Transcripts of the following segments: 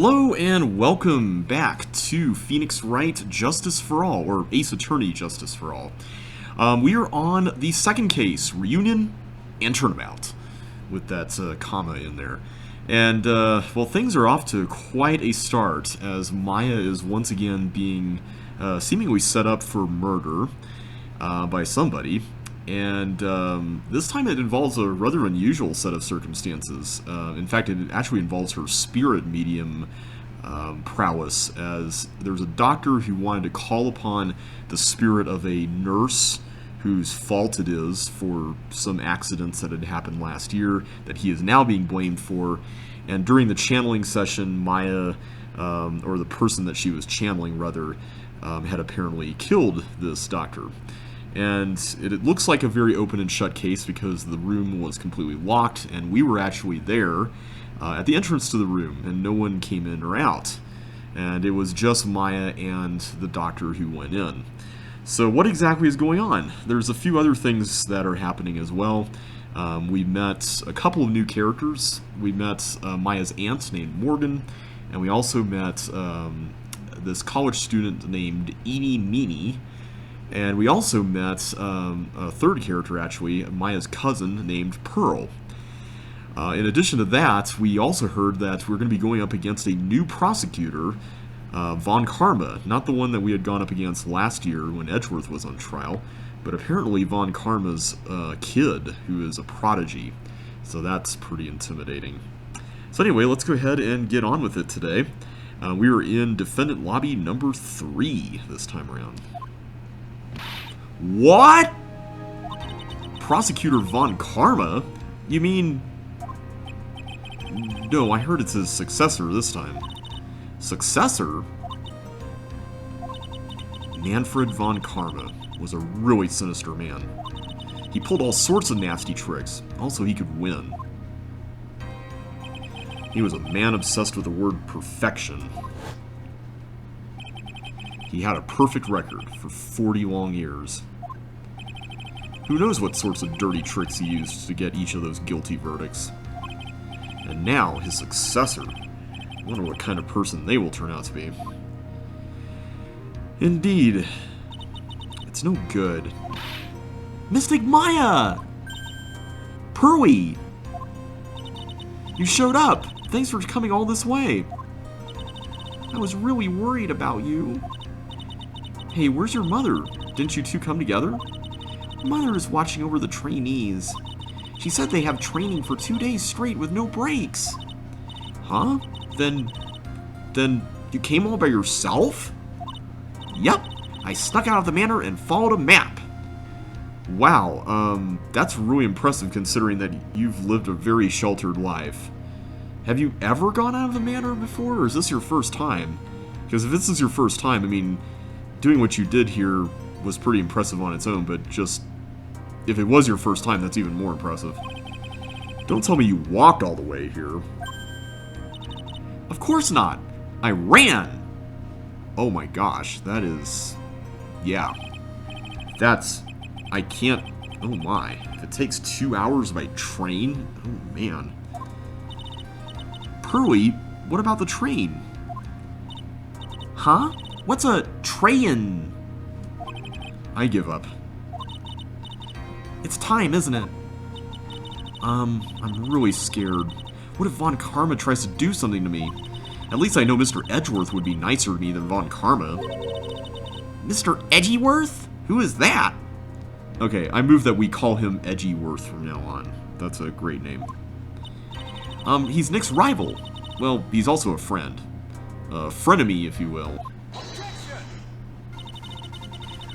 Hello and welcome back to Phoenix Wright Justice for All, or Ace Attorney Justice for All. We are on the second case, Reunion and Turnabout, with that comma in there. And, well, things are off to quite a start, as Maya is once again being seemingly set up for murder by somebody. And this time it involves a rather unusual set of circumstances. In fact, it actually involves her spirit medium prowess, as there's a doctor who wanted to call upon the spirit of a nurse whose fault it is for some accidents that had happened last year that he is now being blamed for. And during the channeling session, Maya, or the person that she was channeling rather, had apparently killed this doctor. And it looks like a very open and shut case because the room was completely locked, and we were actually there at the entrance to the room, and no one came in or out. And it was just Maya and the doctor who went in. So what exactly is going on? There's a few other things that are happening as well. We met a couple of new characters. We met Maya's aunt named Morgan, and we also met this college student named Eenie Meenie. And we also met a third character, actually, Maya's cousin named Pearl. In addition to that, we also heard that we're going to be going up against a new prosecutor, von Karma. Not the one that we had gone up against last year when Edgeworth was on trial, but apparently von Karma's kid, who is a prodigy. So that's pretty intimidating. So anyway, let's go ahead and get on with it today. We are in defendant lobby number 3 this time around. What? Prosecutor von Karma? You mean... No, I heard it's his successor this time. Successor? Manfred von Karma was a really sinister man. He pulled all sorts of nasty tricks. Also, he could win. He was a man obsessed with the word perfection. He had a perfect record for 40 long years. Who knows what sorts of dirty tricks he used to get each of those guilty verdicts. And now, his successor. I wonder what kind of person they will turn out to be. Indeed. It's no good. Mystic Maya! Pearly! You showed up! Thanks for coming all this way. I was really worried about you. Hey, where's your mother? Didn't you two come together? Mother is watching over the trainees. She said they have training for 2 days straight with no breaks. Huh? Then you came all by yourself? Yup. I snuck out of the manor and followed a map. Wow, that's really impressive considering that you've lived a very sheltered life. Have you ever gone out of the manor before, or is this your first time? Because if this is your first time, I mean, doing what you did here was pretty impressive on its own, but just, if it was your first time, that's even more impressive. Don't tell me you walked all the way here. Of course not! I ran! Oh my gosh, that is... yeah. That's... I can't... oh my. If it takes 2 hours by train? Oh man. Pearly, what about the train? Huh? What's a train? I give up. It's time, isn't it? I'm really scared. What if von Karma tries to do something to me? At least I know Mr. Edgeworth would be nicer to me than von Karma. Mr. Edgeworth? Who is that? Okay, I move that we call him Edgeworth from now on. That's a great name. He's Nick's rival. Well, he's also a friend. A frenemy, if you will.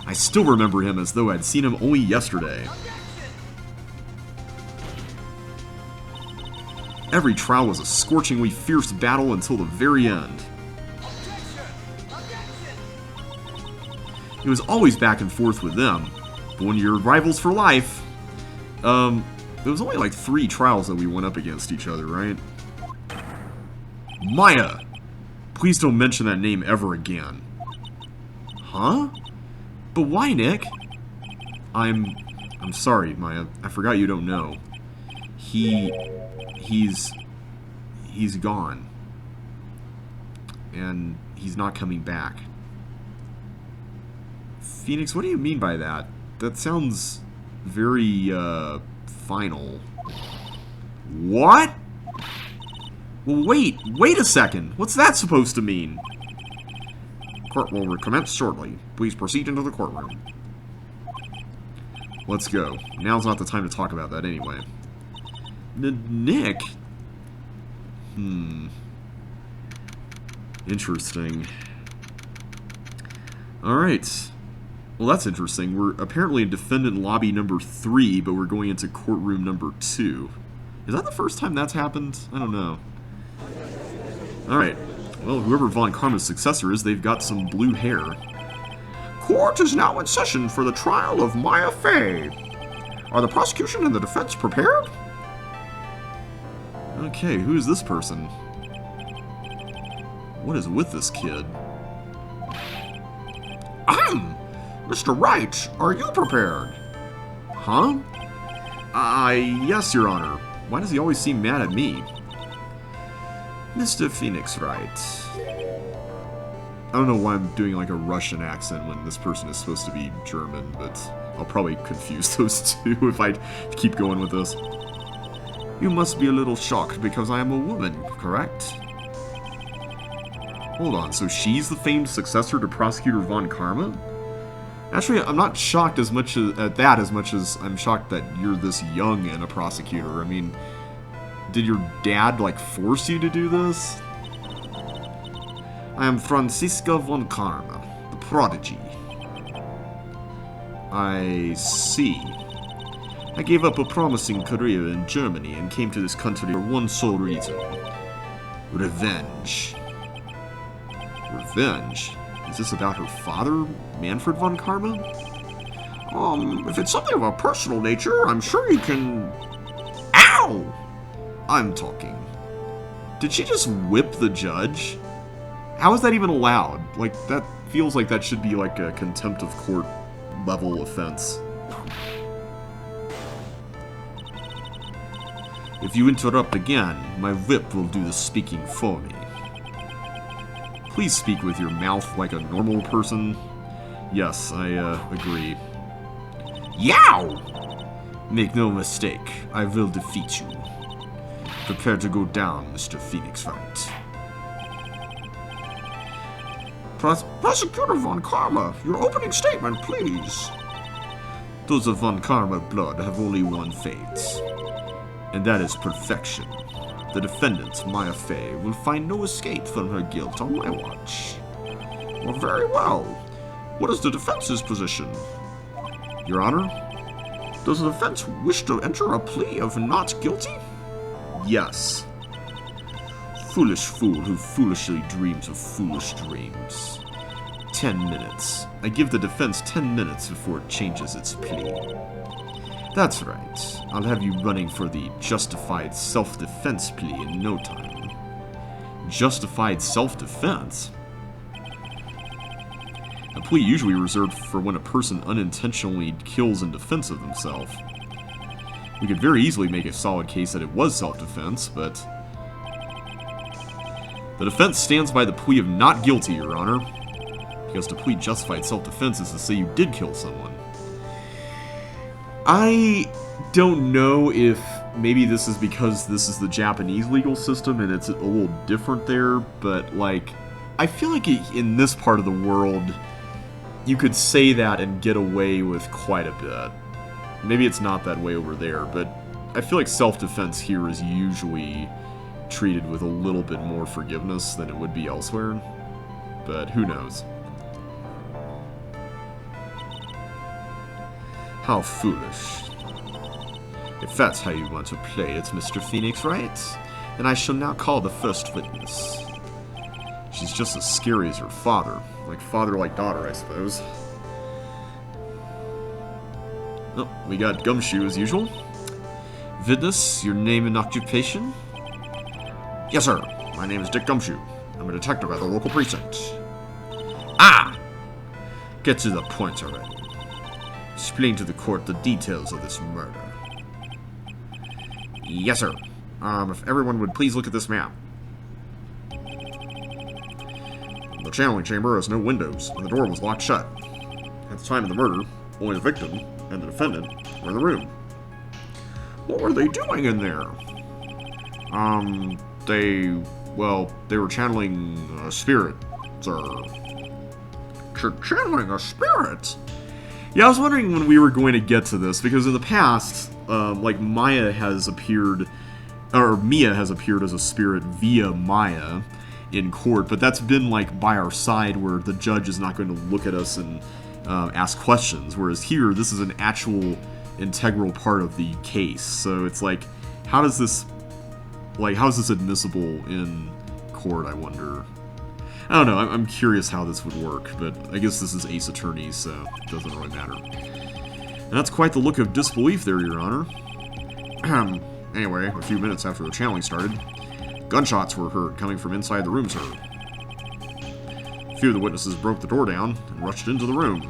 I still remember him as though I'd seen him only yesterday. Every trial was a scorchingly fierce battle until the very end. It was always back and forth with them, but when you're rivals for life, it was only like 3 trials that we went up against each other, right? Maya! Please don't mention that name ever again. Huh? But why, Nick? I'm sorry, Maya. I forgot you don't know. He's gone. and he's not coming back. Phoenix, what do you mean by that? That sounds very, final. What? Well, wait a second. What's that supposed to mean? Court will recommence shortly. Please proceed into the courtroom. Let's go. Now's not the time to talk about that anyway. Nick? Interesting. Alright. Well, that's interesting. We're apparently in defendant lobby number 3, but we're going into courtroom number 2. Is that the first time that's happened? I don't know. Alright. Well, whoever von Karma's successor is, they've got some blue hair. Court is now in session for the trial of Maya Faye. Are the prosecution and the defense prepared? Okay, who is this person? What is with this kid? Mr. Wright, are you prepared? Huh? Yes, Your Honor. Why does he always seem mad at me? Mr. Phoenix Wright. I don't know why I'm doing like a Russian accent when this person is supposed to be German, but I'll probably confuse those two if I keep going with this. You must be a little shocked because I am a woman, correct? Hold on, so she's the famed successor to Prosecutor von Karma? Actually, I'm not shocked as much at that as much as I'm shocked that you're this young and a prosecutor. I mean, did your dad, like, force you to do this? I am Franziska von Karma, the prodigy. I see. I gave up a promising career in Germany and came to this country for one sole reason. Revenge. Revenge? Is this about her father, Manfred von Karma? If it's something of a personal nature, I'm sure you can... Ow! I'm talking. Did she just whip the judge? How is that even allowed? Like, that feels like that should be like a contempt of court level offense. If you interrupt again, my whip will do the speaking for me. Please speak with your mouth like a normal person. Yes, I agree. Yow! Make no mistake, I will defeat you. Prepare to go down, Mr. Phoenix Wright. Prosecutor von Karma, your opening statement, please. Those of von Karma blood have only one fate, and that is perfection. The defendant, Maya Faye, will find no escape from her guilt on my watch. Well, very well. What is the defense's position? Your Honor, does the defense wish to enter a plea of not guilty? Yes. Foolish fool who foolishly dreams of foolish dreams. 10 minutes. I give the defense 10 minutes before it changes its plea. That's right. I'll have you running for the justified self-defense plea in no time. Justified self-defense? A plea usually reserved for when a person unintentionally kills in defense of themselves. We could very easily make a solid case that it was self-defense, but... The defense stands by the plea of not guilty, Your Honor. Because to plead justified self-defense is to say you did kill someone. I don't know if maybe this is because this is the Japanese legal system and it's a little different there, but, like, I feel like in this part of the world, you could say that and get away with quite a bit. Maybe it's not that way over there, but I feel like self-defense here is usually treated with a little bit more forgiveness than it would be elsewhere. But who knows? How foolish. If that's how you want to play it, Mr. Phoenix, right? Then I shall now call the first witness. She's just as scary as her father. Like father, like daughter, I suppose. Oh, we got Gumshoe as usual. Witness, your name and occupation? Yes, sir. My name is Dick Gumshoe. I'm a detective at the local precinct. Ah! Get to the point already. Explain to the court the details of this murder. Yes, sir. If everyone would please look at this map. channeling chamber has no windows, and the door was locked shut. At the time of the murder, only the victim and the defendant were in the room. What were they doing in there? They were channeling a spirit, sir. Channeling a spirit? Yeah, I was wondering when we were going to get to this, because in the past, Mia has appeared as a spirit via Maya in court, but that's been, by our side, where the judge is not going to look at us and ask questions, whereas here, this is an actual integral part of the case. So it's how is this admissible in court, I wonder? I don't know, I'm curious how this would work, but I guess this is Ace Attorney, so it doesn't really matter. And that's quite the look of disbelief there, Your Honor. Anyway, a few minutes after the channeling started, gunshots were heard coming from inside the room, sir. A few of the witnesses broke the door down and rushed into the room.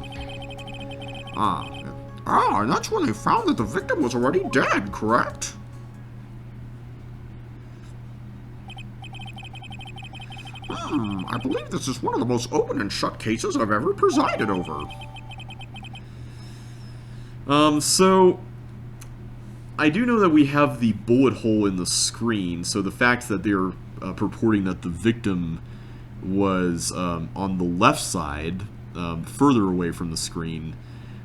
And that's when they found that the victim was already dead, correct? I believe this is one of the most open and shut cases I've ever presided over. So I do know that we have the bullet hole in the screen, so the fact that they're purporting that the victim was on the left side, further away from the screen,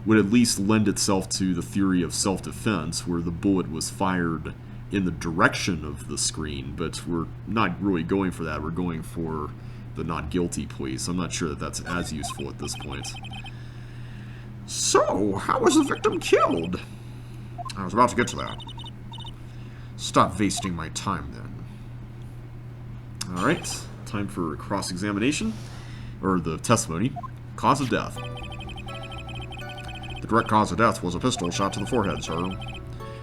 would at least lend itself to the theory of self-defense, where the bullet was fired in the direction of the screen, but we're not really going for that. We're going for the not guilty plea, so I'm not sure that that's as useful at this point. So, how was the victim killed? I was about to get to that. Stop wasting my time, then. Alright, time for cross-examination, or the testimony. Cause of death. The direct cause of death was a pistol shot to the forehead, sir.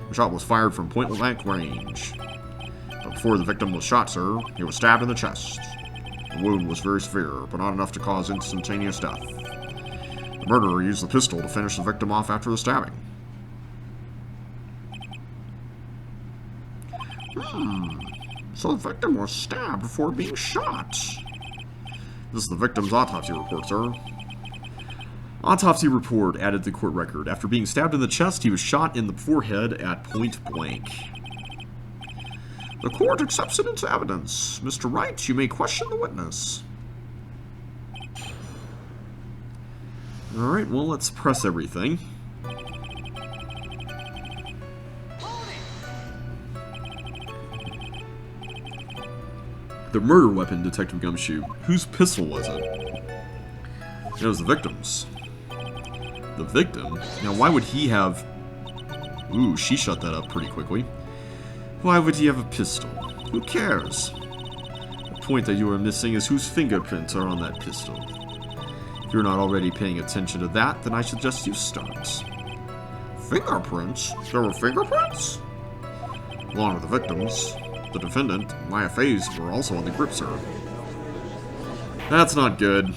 The shot was fired from point-blank range. But before the victim was shot, sir, he was stabbed in the chest. The wound was very severe, but not enough to cause instantaneous death. The murderer used the pistol to finish the victim off after the stabbing. So the victim was stabbed before being shot. This is the victim's autopsy report, sir. Autopsy report added to the court record. After being stabbed in the chest, he was shot in the forehead at point blank. The court accepts it into evidence. Mr. Wright, you may question the witness. Alright, well, let's press everything. The murder weapon, Detective Gumshoe. Whose pistol was it? It was the victim's. The victim? Now, why would he have... Ooh, she shut that up pretty quickly. Why would he have a pistol? Who cares? The point that you are missing is whose fingerprints are on that pistol. If you're not already paying attention to that, then I suggest you start. Fingerprints? There were fingerprints? Along with the victims, the defendant, Maya Faye's were also on the grip, sir. That's not good.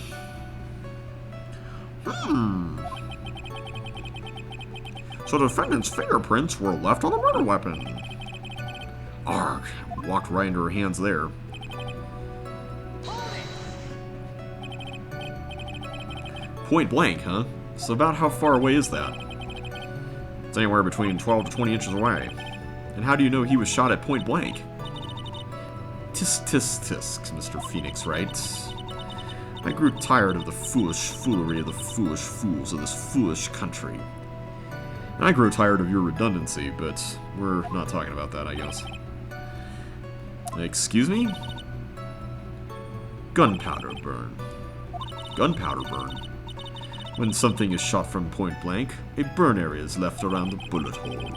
So the defendant's fingerprints were left on the murder weapon. Arg, walked right into her hands there. Point blank, huh? So about how far away is that? It's anywhere between 12 to 20 inches away. And how do you know he was shot at point blank? Tisk, tisk, tisk, Mr. Phoenix Wright. I grew tired of the foolish foolery of the foolish fools of this foolish country. And I grew tired of your redundancy, but we're not talking about that, I guess. Excuse me? Gunpowder burn. Gunpowder burn. When something is shot from point blank, a burn area is left around the bullet hole.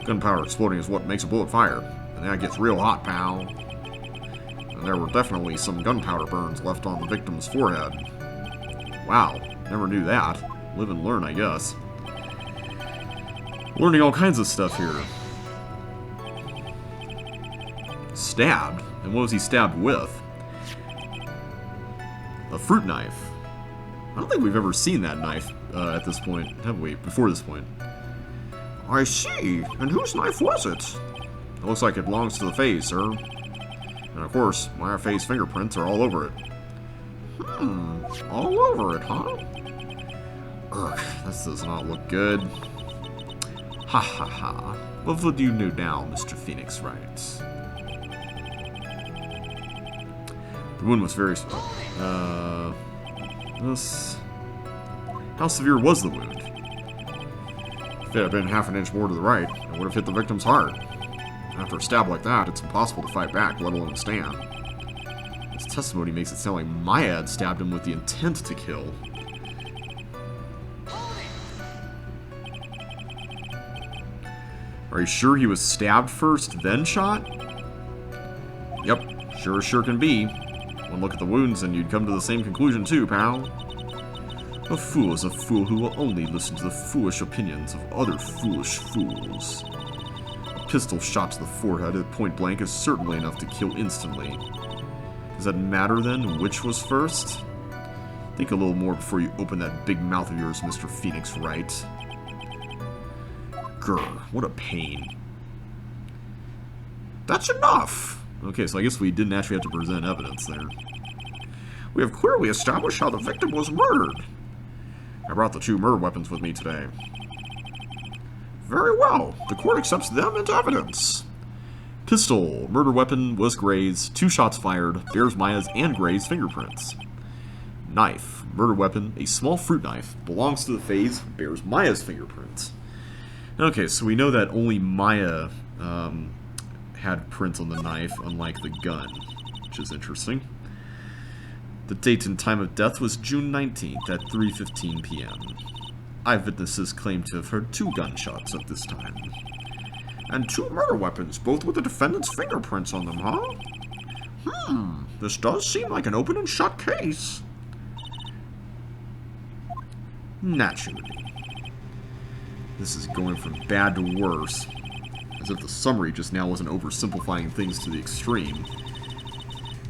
Gunpowder exploding is what makes a bullet fire, and that gets real hot, pal. And there were definitely some gunpowder burns left on the victim's forehead. Wow, never knew that. Live and learn, I guess. Learning all kinds of stuff here. Stabbed? And what was he stabbed with? A fruit knife. I don't think we've ever seen that knife at this point, have we? Before this point. I see. And whose knife was it? It looks like it belongs to the Faye, sir. And of course, Maya Faye's fingerprints are all over it. All over it, huh? Ugh, this does not look good. Ha ha ha. What would you do now, Mr. Phoenix Wright? The wound was very... How severe was the wound? If it had been half an inch more to the right, it would have hit the victim's heart. After a stab like that, it's impossible to fight back, let alone stand. His testimony makes it sound like Maya had stabbed him with the intent to kill. Are you sure he was stabbed first, then shot? Yep, sure can be. One look at the wounds and you'd come to the same conclusion too, pal. A fool is a fool who will only listen to the foolish opinions of other foolish fools. A pistol shot to the forehead at point blank is certainly enough to kill instantly. Does that matter then, which was first? Think a little more before you open that big mouth of yours, Mr. Phoenix Wright. Grr, what a pain. That's enough! Okay, so I guess we didn't actually have to present evidence there. We have clearly established how the victim was murdered. I brought the 2 murder weapons with me today. Very well. The court accepts them into evidence. Pistol, murder weapon was Gray's, 2 shots fired, bears Maya's and Gray's fingerprints. Knife, murder weapon, a small fruit knife, belongs to the Faye's, bears Maya's fingerprints. Okay, so we know that only Maya had prints on the knife, unlike the gun, which is interesting. The date and time of death was June 19th at 3:15 p.m. Eyewitnesses claim to have heard 2 gunshots at this time. And 2 murder weapons, both with the defendant's fingerprints on them, huh? This does seem like an open and shut case. Naturally. This is going from bad to worse. As if the summary just now wasn't oversimplifying things to the extreme.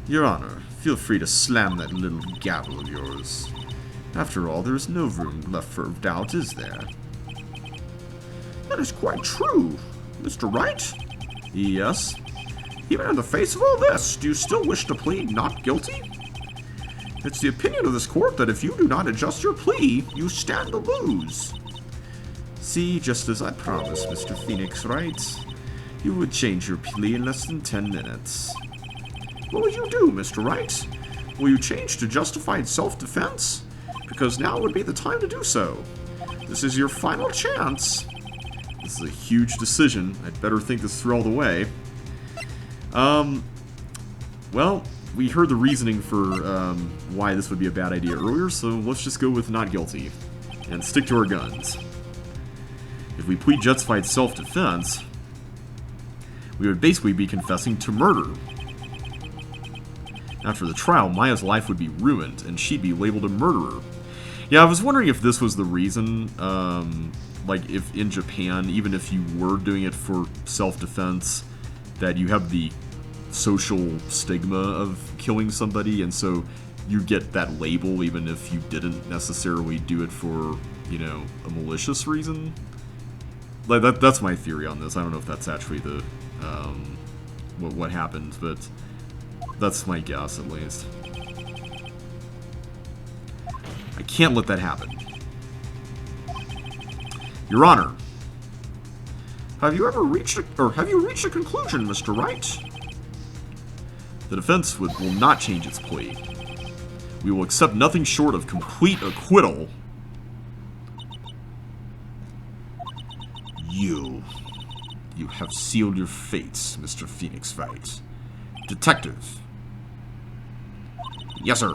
Your Honor, feel free to slam that little gavel of yours. After all, there is no room left for doubt, is there? That is quite true. Mr. Wright? Yes? Even in the face of all this, do you still wish to plead not guilty? It's the opinion of this court that if you do not adjust your plea, you stand to lose. See, just as I promised, Mr. Phoenix Wright, you would change your plea in less than 10 minutes. What will you do, Mr. Wright? Will you change to justified self-defense? Because now would be the time to do so. This is your final chance. This is a huge decision. I'd better think this through all the way. Well, we heard the reasoning for why this would be a bad idea earlier, so let's just go with not guilty and stick to our guns. If we plead justified self-defense, we would basically be confessing to murder. After the trial, Maya's life would be ruined, and she'd be labeled a murderer. Yeah, I was wondering if this was the reason, like if in Japan, even if you were doing it for self-defense, that you have the social stigma of killing somebody, and so you get that label even if you didn't necessarily do it for, you know, a malicious reason. Like that's my theory on this. I don't know if that's actually the what happened, but that's my guess at least. I can't let that happen. Your Honor, have you reached a conclusion, Mr. Wright? The defense will not change its plea. We will accept nothing short of complete acquittal. You have sealed your fates, Mr. Phoenix Wright. Detective. Yes, sir.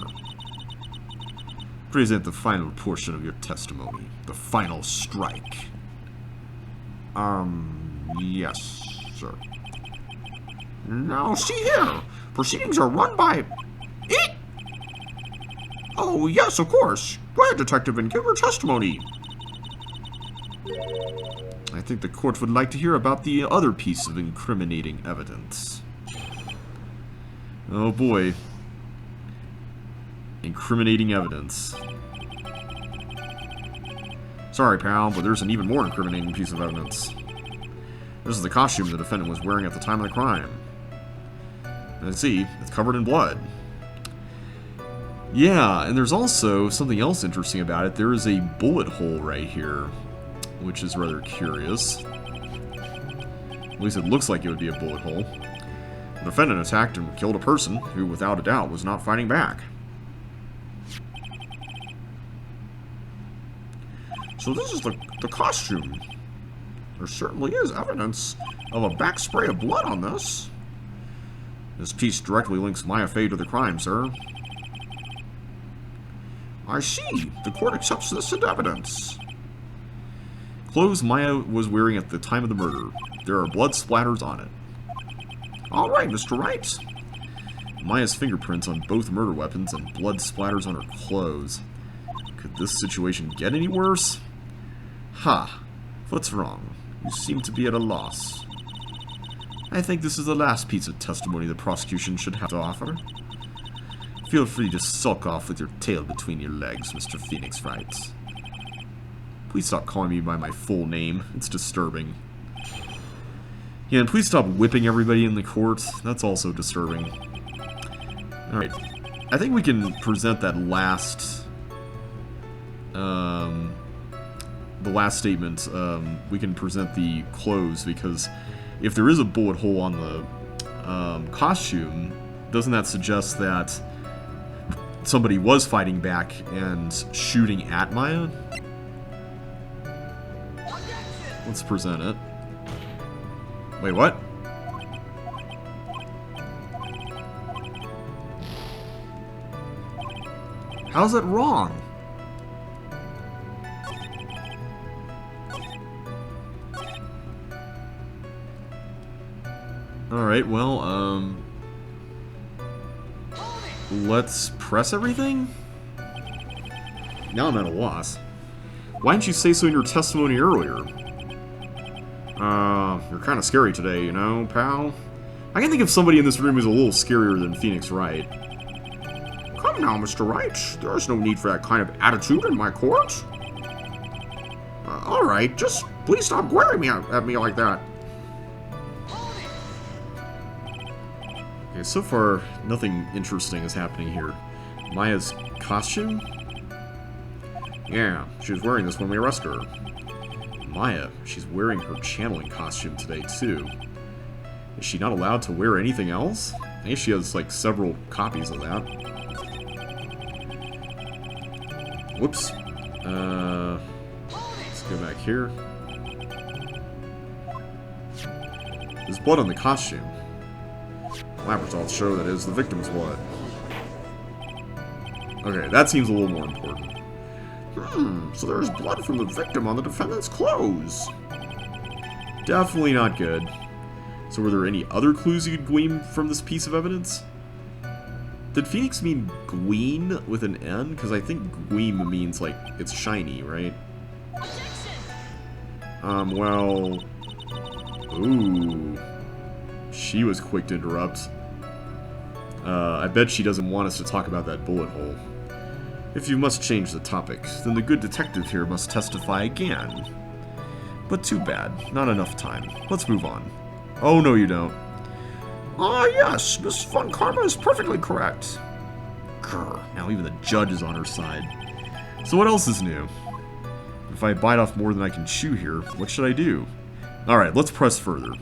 Present the final portion of your testimony. The final strike. Yes, sir. Now, see here. Proceedings are run by... It? Oh, yes, of course. Go ahead, Detective, and give your testimony. I think the court would like to hear about the other piece of incriminating evidence. Oh boy. Incriminating evidence. Sorry, pal, but there's an even more incriminating piece of evidence. This is the costume the defendant was wearing at the time of the crime. And see, it's covered in blood. Yeah, and there's also something else interesting about it. There is a bullet hole right here, which is rather curious. At least it looks like it would be a bullet hole. The defendant attacked and killed a person who, without a doubt, was not fighting back. So this is the costume. There certainly is evidence of a back spray of blood on this. This piece directly links Maya Faye to the crime, sir. I see. The court accepts this as evidence. Clothes Maya was wearing at the time of the murder. There are blood splatters on it. All right, Mr. Wright. Maya's fingerprints on both murder weapons and blood splatters on her clothes. Could this situation get any worse? Ha! What's wrong? You seem to be at a loss. I think this is the last piece of testimony the prosecution should have to offer. Feel free to sulk off with your tail between your legs, Mr. Phoenix Wright. Please stop calling me by my full name. It's disturbing. Yeah, and please stop whipping everybody in the court. That's also disturbing. Alright. I think we can present that last... the last statement. We can present the clothes, because if there is a bullet hole on the costume, doesn't that suggest that somebody was fighting back and shooting at Maya? Let's present it. Wait, what? How's that wrong? Alright, well, let's press everything? Now I'm at a loss. Why didn't you say so in your testimony earlier? You're kind of scary today, you know, pal? I can think of somebody in this room who's a little scarier than Phoenix Wright. Come now, Mr. Wright. There is no need for that kind of attitude in my court. Alright, just please stop glaring at me like that. Okay, so far, nothing interesting is happening here. Maya's costume? Yeah, she was wearing this when we arrested her. Maya, she's wearing her channeling costume today, too. Is she not allowed to wear anything else? I guess she has, like, several copies of that. Whoops. Let's go back here. There's blood on the costume. Lab results show that it is the victim's blood. Okay, that seems a little more important. So there's blood from the victim on the defendant's clothes. Definitely not good. So were there any other clues you could glean from this piece of evidence? Did Phoenix mean glean with an N? Because I think gleam means, like, it's shiny, right? Well... Ooh. She was quick to interrupt. I bet she doesn't want us to talk about that bullet hole. If you must change the topic, then the good detective here must testify again. But too bad. Not enough time. Let's move on. Oh, no you don't. Ah, yes. Miss von Karma is perfectly correct. Grr. Now even the judge is on her side. So what else is new? If I bite off more than I can chew here, what should I do? Alright, let's press further.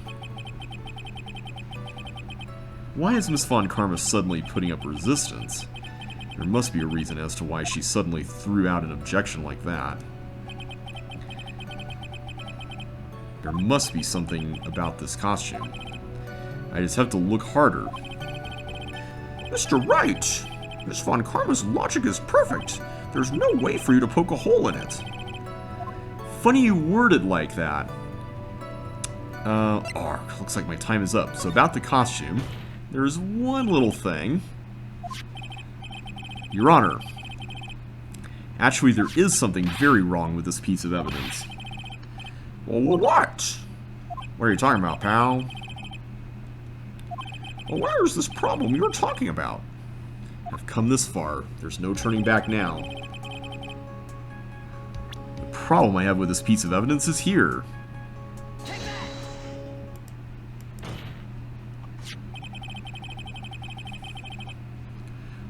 Why is Miss von Karma suddenly putting up resistance? There must be a reason as to why she suddenly threw out an objection like that. There must be something about this costume. I just have to look harder. Mr. Wright! Miss von Karma's logic is perfect. There's no way for you to poke a hole in it. Funny you word it like that. Looks like my time is up. So about the costume, there's one little thing. Your Honor, actually there is something very wrong with this piece of evidence. Well, what? What are you talking about, pal? Well, where is this problem you're talking about? I've come this far. There's no turning back now. The problem I have with this piece of evidence is here.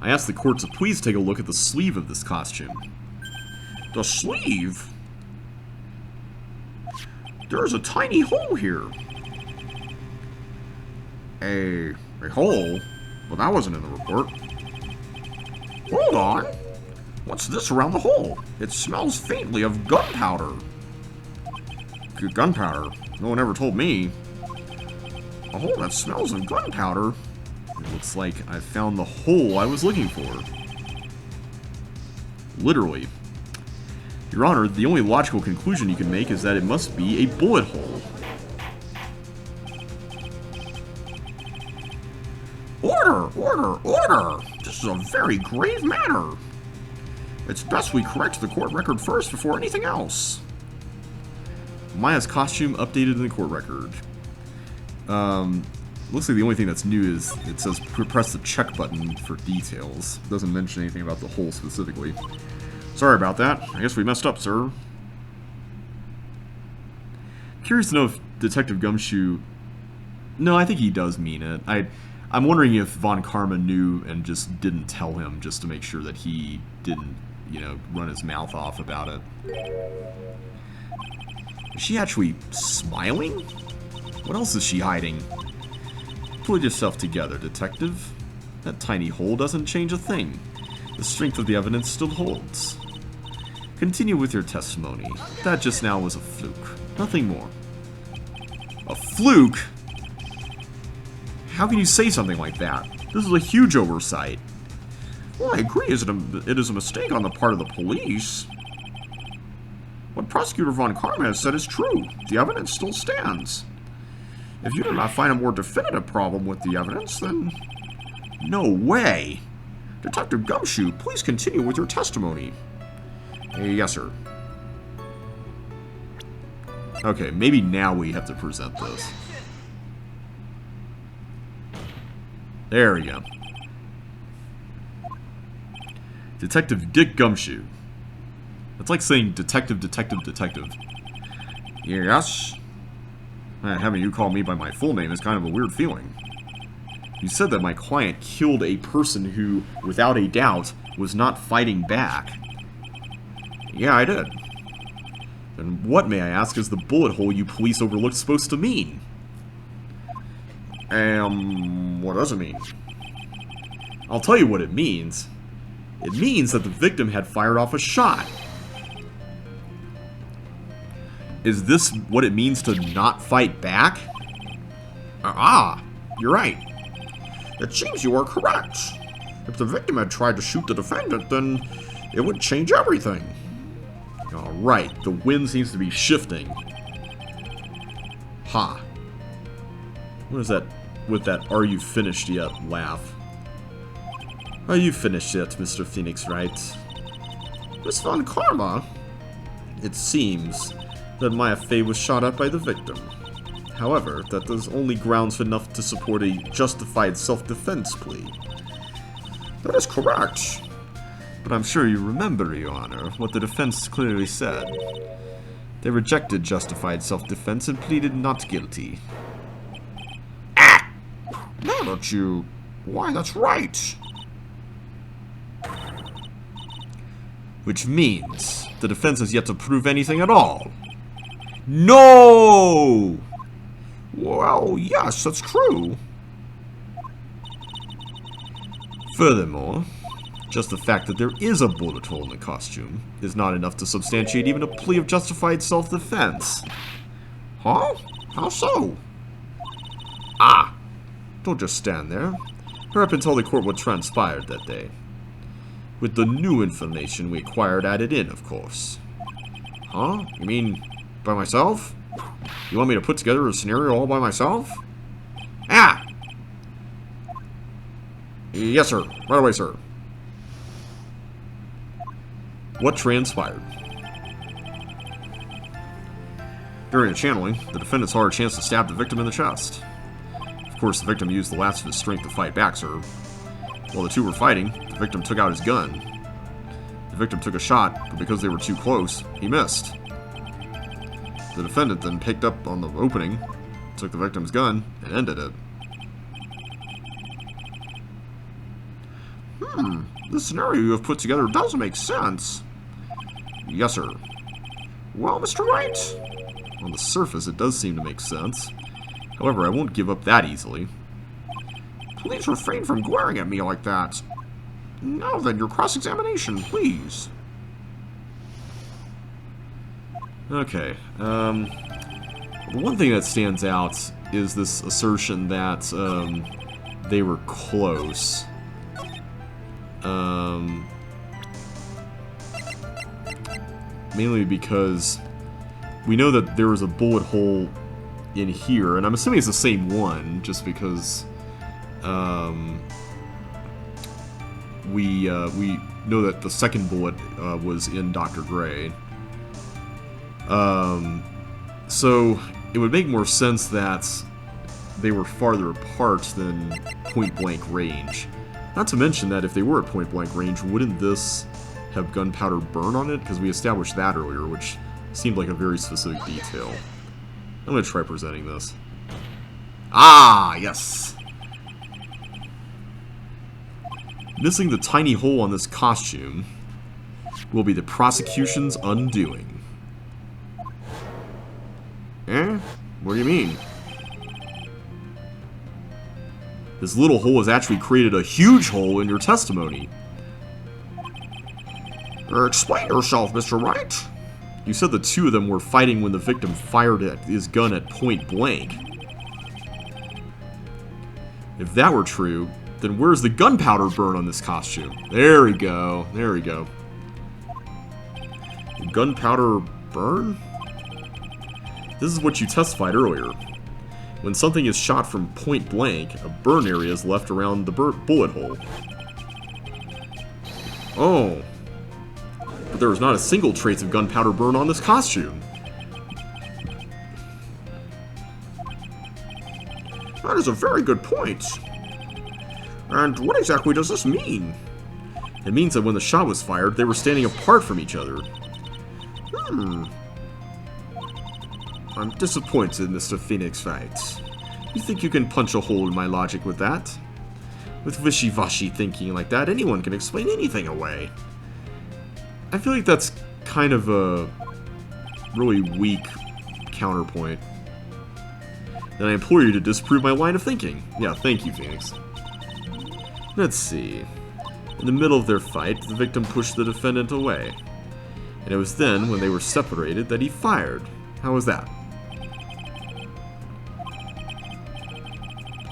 I asked the court to please take a look at the sleeve of this costume. The sleeve? There's a tiny hole here. A hole? Well, that wasn't in the report. Hold on. What's this around the hole? It smells faintly of gunpowder. Gunpowder? No one ever told me. A hole that smells of gunpowder? It looks like I found the hole I was looking for. Literally. Your Honor, the only logical conclusion you can make is that it must be a bullet hole. Order! Order! Order! This is a very grave matter. It's best we correct the court record first before anything else. Maya's costume updated in the court record. Looks like the only thing that's new is it says press the check button for details. It doesn't mention anything about the hole specifically. Sorry about that. I guess we messed up, sir. Curious to know if Detective Gumshoe... No, I think he does mean it. I'm wondering if Von Karma knew and just didn't tell him just to make sure that he didn't, you know, run his mouth off about it. Is she actually smiling? What else is she hiding? Pull yourself together, Detective. That tiny hole doesn't change a thing. The strength of the evidence still holds. Continue with your testimony. That just now was a fluke. Nothing more. A fluke? How can you say something like that? This is a huge oversight. Well, I agree it is a mistake on the part of the police. What Prosecutor von Karma has said is true. The evidence still stands. If you do not find a more definitive problem with the evidence, then... No way! Detective Gumshoe, please continue with your testimony. Yes, sir. Okay, maybe now we have to present this. There we go. Detective Dick Gumshoe. It's like saying detective, detective, detective. Yes? Having you call me by my full name is kind of a weird feeling. You said that my client killed a person who, without a doubt, was not fighting back. Yeah, I did. Then what, may I ask, is the bullet hole you police overlooked supposed to mean? What does it mean? I'll tell you what it means. It means that the victim had fired off a shot. Is this what it means to not fight back? You're right. It seems you are correct. If the victim had tried to shoot the defendant, then it would change everything. Alright, the wind seems to be shifting. Ha. What is that with that "are you finished yet" laugh? Are you finished yet, Mr. Phoenix Wright? Miss Von Karma? It seems that Maya Faye was shot at by the victim. However, that is only grounds enough to support a justified self-defense plea. That is correct. But I'm sure you remember, Your Honor, what the defense clearly said. They rejected justified self-defense and pleaded not guilty. Now don't you... Why, that's right. Which means the defense has yet to prove anything at all. No! Well, yes, that's true. Furthermore, just the fact that there is a bullet hole in the costume is not enough to substantiate even a plea of justified self-defense. Huh? How so? Don't just stand there. Hurry up and tell the court what transpired that day. With the new information we acquired added in, of course. Huh? You mean by myself? You want me to put together a scenario all by myself? Yes, sir. Right away, sir. What transpired? During the channeling, the defendant saw a chance to stab the victim in the chest. Of course, the victim used the last of his strength to fight back, sir. While the two were fighting, the victim took out his gun. The victim took a shot, but because they were too close, he missed. The defendant then picked up on the opening, took the victim's gun, and ended it. The scenario you have put together does make sense. Yes, sir. Well, Mr. Wright? On the surface, it does seem to make sense. However, I won't give up that easily. Please refrain from glaring at me like that. Now then, your cross-examination, please. Okay, the one thing that stands out is this assertion that, they were close. Mainly because we know that there was a bullet hole in here, and I'm assuming it's the same one, just because, we know that the second bullet, was in Dr. Gray. So it would make more sense that they were farther apart than point-blank range. Not to mention that if they were at point-blank range, wouldn't this have gunpowder burn on it? Because we established that earlier, which seemed like a very specific detail. I'm going to try presenting this. Ah, yes! Missing the tiny hole on this costume will be the prosecution's undoing. Eh? What do you mean? This little hole has actually created a huge hole in your testimony. Explain yourself, Mr. Wright. You said the two of them were fighting when the victim fired his gun at point blank. If that were true, then where's the gunpowder burn on this costume? There we go. There we go. The gunpowder burn? This is what you testified earlier. When something is shot from point blank, a burn area is left around the bullet hole. Oh. But there was not a single trace of gunpowder burn on this costume. That is a very good point. And what exactly does this mean? It means that when the shot was fired, they were standing apart from each other. I'm disappointed, Mr. Phoenix Wright. You think you can punch a hole in my logic with that? With wishy-washy thinking like that, anyone can explain anything away. I feel like that's kind of a really weak counterpoint. Then I implore you to disprove my line of thinking. Yeah, thank you, Phoenix. Let's see. In the middle of their fight, the victim pushed the defendant away. And it was then, when they were separated, that he fired. How was that?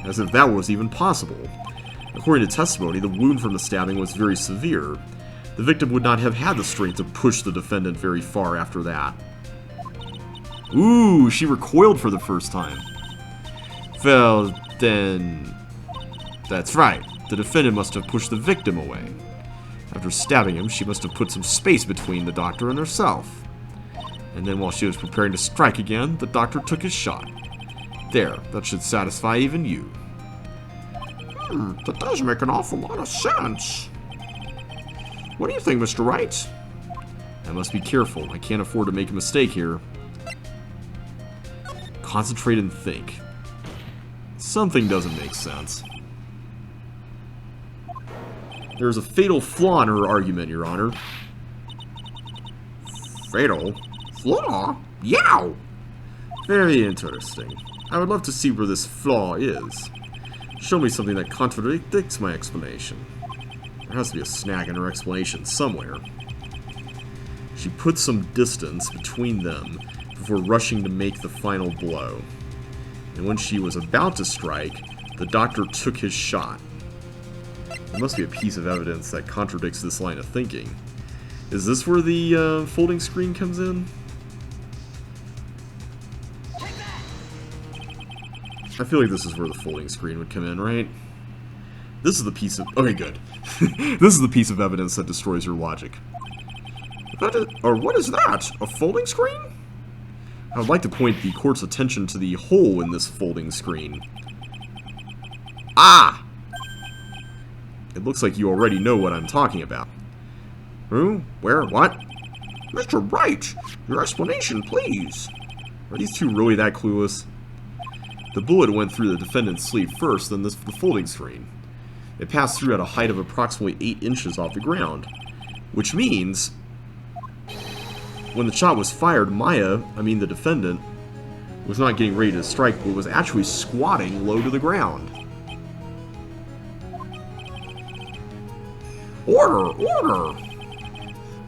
As if that was even possible. According to testimony, the wound from the stabbing was very severe. The victim would not have had the strength to push the defendant very far after that. Ooh, she recoiled for the first time. Well, then... That's right. The defendant must have pushed the victim away. After stabbing him, she must have put some space between the doctor and herself. And then while she was preparing to strike again, the doctor took his shot. There, that should satisfy even you. That does make an awful lot of sense. What do you think, Mr. Wright? I must be careful. I can't afford to make a mistake here. Concentrate and think. Something doesn't make sense. There's a fatal flaw in her argument, Your Honor. Fatal? Flaw? Yow! Very interesting. I would love to see where this flaw is. Show me something that contradicts my explanation. There has to be a snag in her explanation somewhere. She put some distance between them before rushing to make the final blow. And when she was about to strike, the doctor took his shot. There must be a piece of evidence that contradicts this line of thinking. Is this where the folding screen comes in? I feel like this is where the folding screen would come in, right? This is the piece of... Okay, good. This is the piece of evidence that destroys your logic. What is that? A folding screen? I would like to point the court's attention to the hole in this folding screen. Ah! It looks like you already know what I'm talking about. Who? Where? What? Mr. Wright, your explanation, please. Are these two really that clueless? The bullet went through the defendant's sleeve first, then the folding screen. It passed through at a height of approximately 8 inches off the ground, which means when the shot was fired, the defendant, was not getting ready to strike, but was actually squatting low to the ground. Order! Order!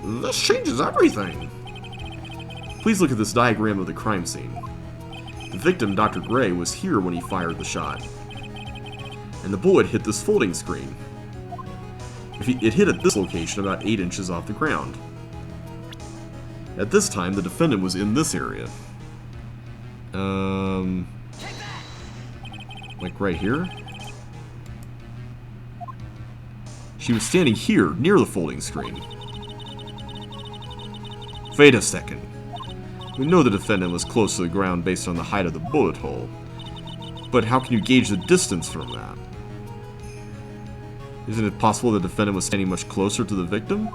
This changes everything! Please look at this diagram of the crime scene. The victim, Dr. Gray, was here when he fired the shot, and the bullet hit this folding screen. It hit at this location about 8 inches off the ground. At this time, the defendant was in this area. Like right here? She was standing here, near the folding screen. Wait a second. We know the defendant was close to the ground based on the height of the bullet hole. But how can you gauge the distance from that? Isn't it possible the defendant was standing much closer to the victim?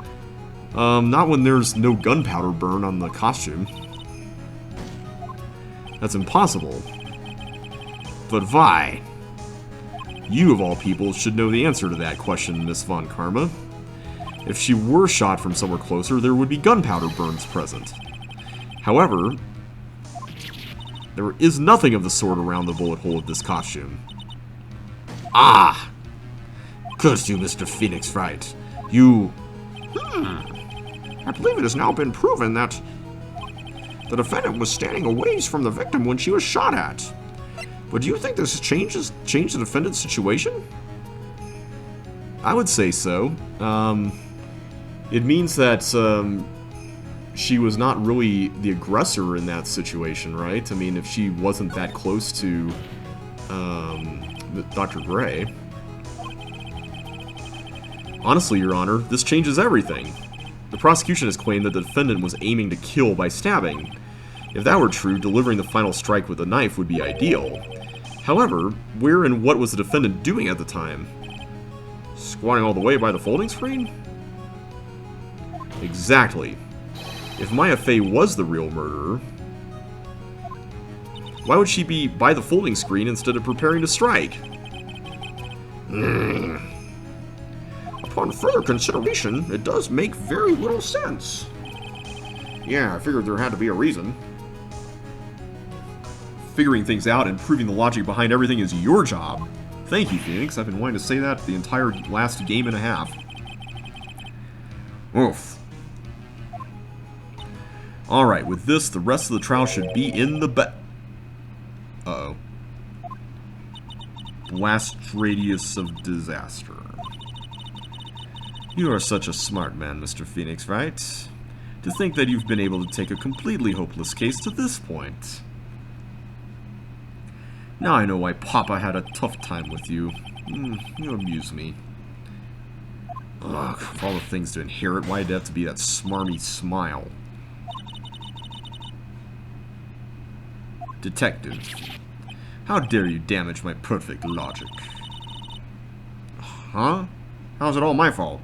Not when there's no gunpowder burn on the costume. That's impossible. But why? You, of all people, should know the answer to that question, Miss von Karma. If she were shot from somewhere closer, there would be gunpowder burns present. However, there is nothing of the sort around the bullet hole of this costume. Ah! Curse you, Mr. Phoenix Wright. You... I believe it has now been proven that the defendant was standing a ways from the victim when she was shot at. But do you think this changed the defendant's situation? I would say so. It means that she was not really the aggressor in that situation, right? I mean, if she wasn't that close to Dr. Gray. Honestly, Your Honor, this changes everything. The prosecution has claimed that the defendant was aiming to kill by stabbing. If that were true, delivering the final strike with a knife would be ideal. However, where and what was the defendant doing at the time? Squatting all the way by the folding screen? Exactly. If Faye was the real murderer, why would she be by the folding screen instead of preparing to strike? Upon further consideration, it does make very little sense. Yeah, I figured there had to be a reason. Figuring things out and proving the logic behind everything is your job. Thank you, Phoenix. I've been wanting to say that the entire last game and a half. Oof. Alright, with this, the rest of the trial should be in the Uh-oh. Blast radius of disaster. You are such a smart man, Mr. Phoenix, right? To think that you've been able to take a completely hopeless case to this point. Now I know why Papa had a tough time with you. You amuse me. Ugh, of all the things to inherit, why'd it have to be that smarmy smile? Detective, how dare you damage my perfect logic? Huh? How's it all my fault?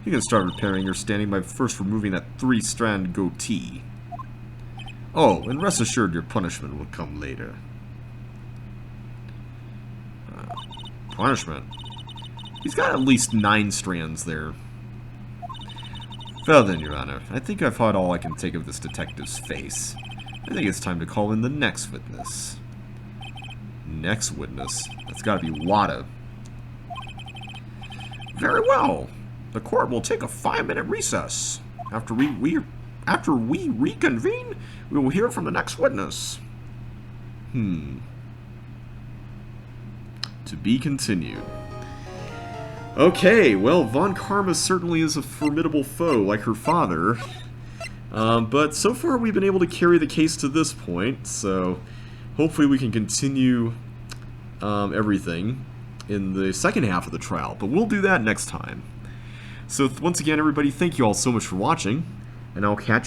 You can start repairing your standing by first removing that 3-strand goatee. Oh, and rest assured your punishment will come later. Punishment? He's got at least 9 strands there. Well then, Your Honor, I think I've had all I can take of this detective's face. I think it's time to call in the next witness. Next witness? That's gotta be Wada. Very well. The court will take a 5-minute recess. After we reconvene, we will hear from the next witness. To be continued. Okay, well, Von Karma certainly is a formidable foe, like her father. But so far we've been able to carry the case to this point, so hopefully we can continue everything in the second half of the trial. But we'll do that next time. So once again, everybody, thank you all so much for watching, and I'll catch you